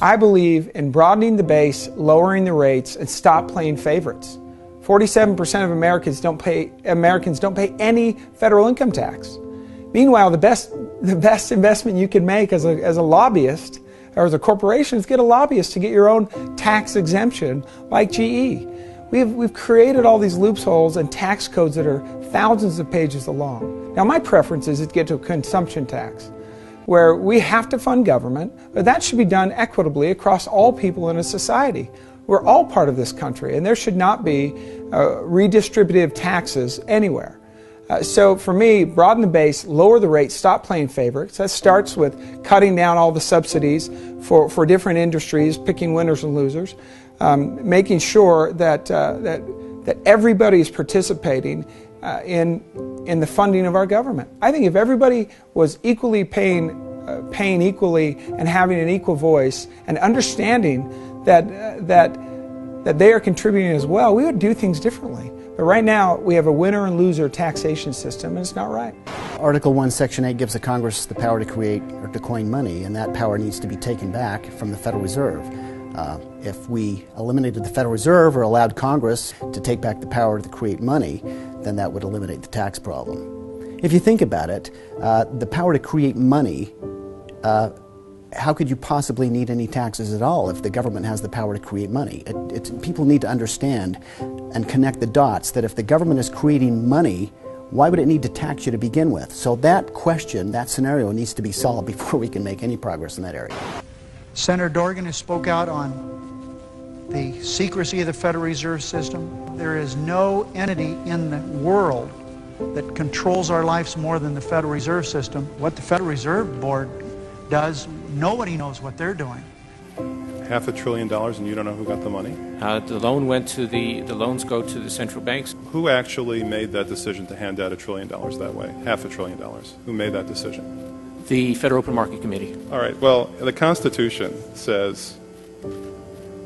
I believe in broadening the base, lowering the rates, and stop playing favorites. 47% of Americans don't pay any federal income tax. Meanwhile, the best investment you can make as a lobbyist or as a corporation is get a lobbyist to get your own tax exemption like GE. We've created all these loopholes and tax codes that are thousands of pages long. Now, my preference is to get to a consumption tax, where we have to fund government, but that should be done equitably across all people in a society. We're all part of this country, and there should not be redistributive taxes anywhere. So for me, broaden the base, lower the rate, stop playing favorites. That starts with cutting down all the subsidies for different industries, picking winners and losers, making sure that everybody is participating in the funding of our government. I think if everybody was equally paying equally and having an equal voice and understanding that they are contributing as well, we would do things differently. But right now, we have a winner and loser taxation system, and it's not right. Article 1, Section 8 gives the Congress the power to create or to coin money, and that power needs to be taken back from the Federal Reserve. If we eliminated the Federal Reserve or allowed Congress to take back the power to create money, then that would eliminate the tax problem. If you think about it, the power to create money, how could you possibly need any taxes at all if the government has the power to create money? People need to understand and connect the dots that if the government is creating money, why would it need to tax you to begin with? So that question, that scenario needs to be solved before we can make any progress in that area. Senator Dorgan has spoke out on the secrecy of the Federal Reserve System. There is no entity in the world that controls our lives more than the Federal Reserve System. What the Federal Reserve Board does, nobody knows what they're doing. $500 billion and you don't know who got the money? The loans go to the central banks. Who actually made that decision to hand out $1 trillion that way? $500 billion. Who made that decision? The Federal Open Market Committee. All right. Well, the Constitution says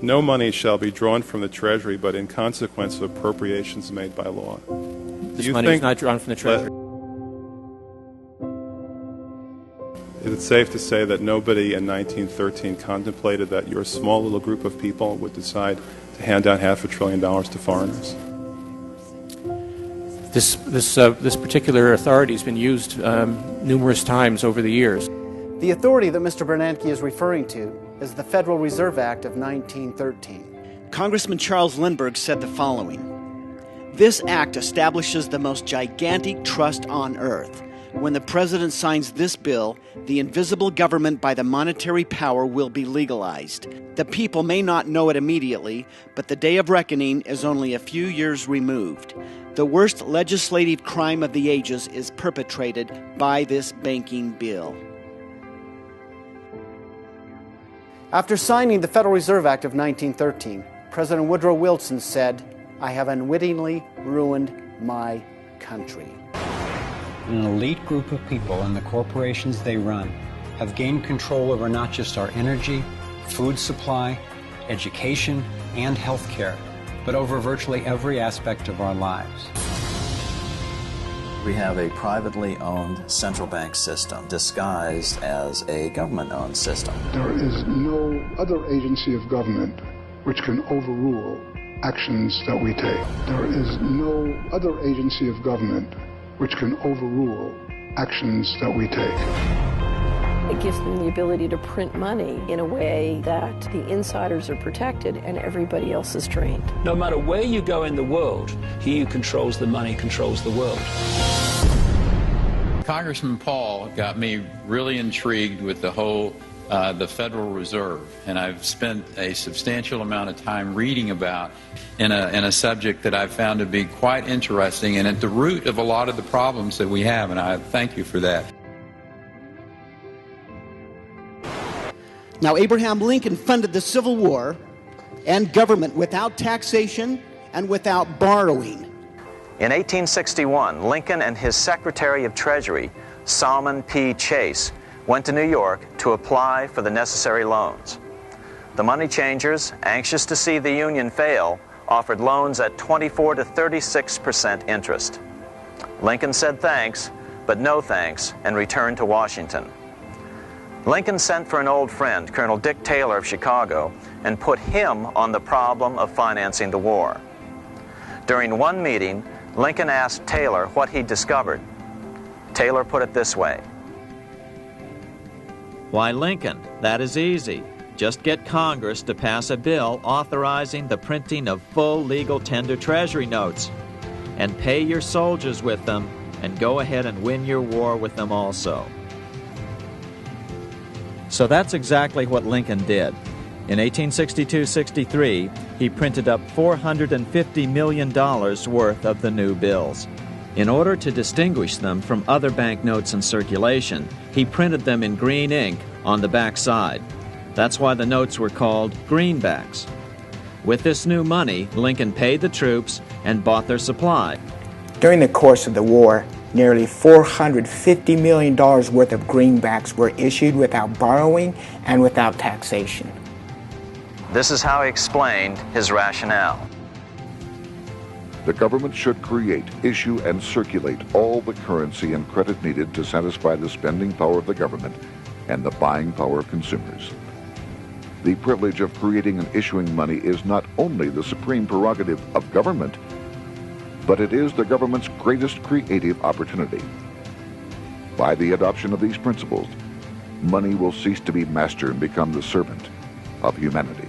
no money shall be drawn from the Treasury but in consequence of appropriations made by law. This money is not drawn from the Treasury. Is it safe to say that nobody in 1913 contemplated that your small little group of people would decide to hand out $500 billion to foreigners? This particular authority has been used numerous times over the years. The authority that Mr. Bernanke is referring to is the Federal Reserve Act of 1913. Congressman Charles Lindbergh said the following: "This act establishes the most gigantic trust on earth. When the president signs this bill, the invisible government by the monetary power will be legalized. The people may not know it immediately, but the day of reckoning is only a few years removed. The worst legislative crime of the ages is perpetrated by this banking bill." After signing the Federal Reserve Act of 1913, President Woodrow Wilson said, "I have unwittingly ruined my country." An elite group of people and the corporations they run have gained control over not just our energy, food supply, education, and health care, but over virtually every aspect of our lives. We have a privately owned central bank system disguised as a government-owned system. There is no other agency of government which can overrule actions that we take. There is no other agency of government which can overrule actions that we take. It gives them the ability to print money in a way that the insiders are protected and everybody else is trained. No matter where you go in the world, he who controls the money controls the world. Congressman Paul got me really intrigued with the whole the Federal Reserve, and I've spent a substantial amount of time reading about in a subject that I've found to be quite interesting and at the root of a lot of the problems that we have, and I thank you for that. Now, Abraham Lincoln funded the Civil War and government without taxation and without borrowing. In 1861, Lincoln and his Secretary of Treasury, Salmon P. Chase, went to New York to apply for the necessary loans. The money changers, anxious to see the Union fail, offered loans at 24 to 36% interest. Lincoln said thanks, but no thanks, and returned to Washington. Lincoln sent for an old friend, Colonel Dick Taylor of Chicago, and put him on the problem of financing the war. During one meeting, Lincoln asked Taylor what he discovered. Taylor put it this way: "Why, Lincoln, that is easy. Just get Congress to pass a bill authorizing the printing of full legal tender treasury notes, and pay your soldiers with them, and go ahead and win your war with them also." So that's exactly what Lincoln did. In 1862-63, he printed up $450 million worth of the new bills. In order to distinguish them from other banknotes in circulation, he printed them in green ink on the back side. That's why the notes were called greenbacks. With this new money, Lincoln paid the troops and bought their supply. During the course of the war, nearly $450 million worth of greenbacks were issued without borrowing and without taxation. This is how he explained his rationale. The government should create, issue, and circulate all the currency and credit needed to satisfy the spending power of the government and the buying power of consumers. The privilege of creating and issuing money is not only the supreme prerogative of government, but it is the government's greatest creative opportunity. By the adoption of these principles, money will cease to be master and become the servant of humanity.